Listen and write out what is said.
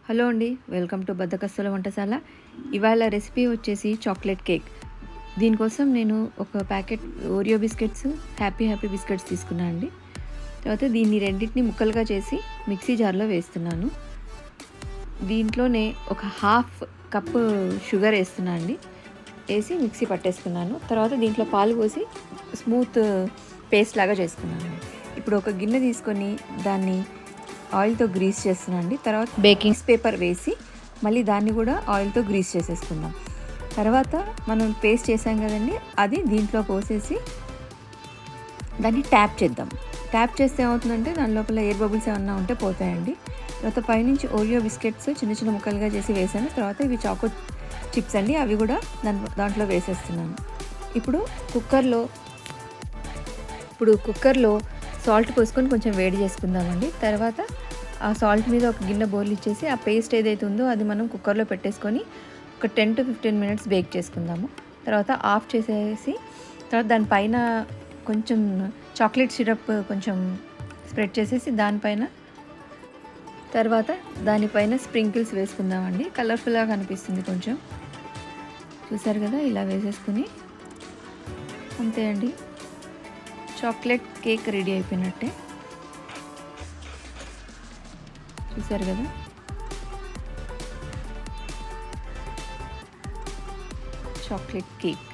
Hello అండి, welcome to బద్దకస్తుల వంటశాల. ఇవాళ recipe వచ్చేసి చాక్లెట్ కేక్. దీనికోసం నేను ఒక packet Oreo biscuits, happy biscuits తీసుకున్నాను అండి. తర్వాత దీన్ని రెండింటిని ముక్కలుగా చేసి మిక్సీ జార్లో వేస్తున్నాను. దీంట్లోనే ఒక హాఫ్ కప్పు షుగర్ వేస్తున్నాను అండి. వేసి మిక్సీ పట్టేసుకున్నాను. తర్వాత దీంట్లో పాలు పోసి స్మూత్ పేస్ట్ లాగా చేసుకున్నాను. ఇప్పుడు ఒక గిన్నె తీసుకొని దాన్ని ఆయిల్తో గ్రీస్ చేస్తున్నాను అండి. తర్వాత బేకింగ్ పేపర్ వేసి మళ్ళీ దాన్ని కూడా ఆయిల్తో గ్రీస్ చేసేసుకుందాం. తర్వాత మనం పేస్ట్ చేసాం కదండి, అది దీంట్లో పోసేసి దాన్ని ట్యాప్ చేద్దాం. ట్యాప్ చేస్తే ఏమవుతుందంటే దాని లోపల ఎయిర్ బబుల్స్ ఏమన్నా ఉంటే పోతాయండి. తర్వాత పైనుంచి ఓరియో బిస్కెట్స్ చిన్న చిన్న ముక్కలుగా చేసి వేసాను. తర్వాత ఇవి చాకో చిప్స్ అండి, అవి కూడా దాంట్లో వేసేస్తున్నాను. ఇప్పుడు కుక్కర్లో సాల్ట్ పోసుకొని కొంచెం వేడి చేసుకుందామండి. తర్వాత ఆ సాల్ట్ మీద ఒక గిన్నె బౌల్ ఇచ్చేసి ఆ పేస్ట్ ఏదైతే ఉందో అది మనం కుక్కర్లో పెట్టేసుకొని ఒక 10 to 15 minutes బేక్ చేసుకుందాము. తర్వాత ఆఫ్ చేసేసి తర్వాత దానిపైన కొంచెం చాక్లెట్ సిరప్ కొంచెం స్ప్రెడ్ చేసేసి దానిపైన స్ప్రింకిల్స్ వేసుకుందామండి. కలర్ఫుల్గా కనిపిస్తుంది కొంచెం. చూసారు కదా, ఇలా వేసేసుకుని అంతే అండి, చాక్లెట్ కేక్ రెడీ అయిపోయినట్టే. చూసారు కదా, చాక్లెట్ కేక్.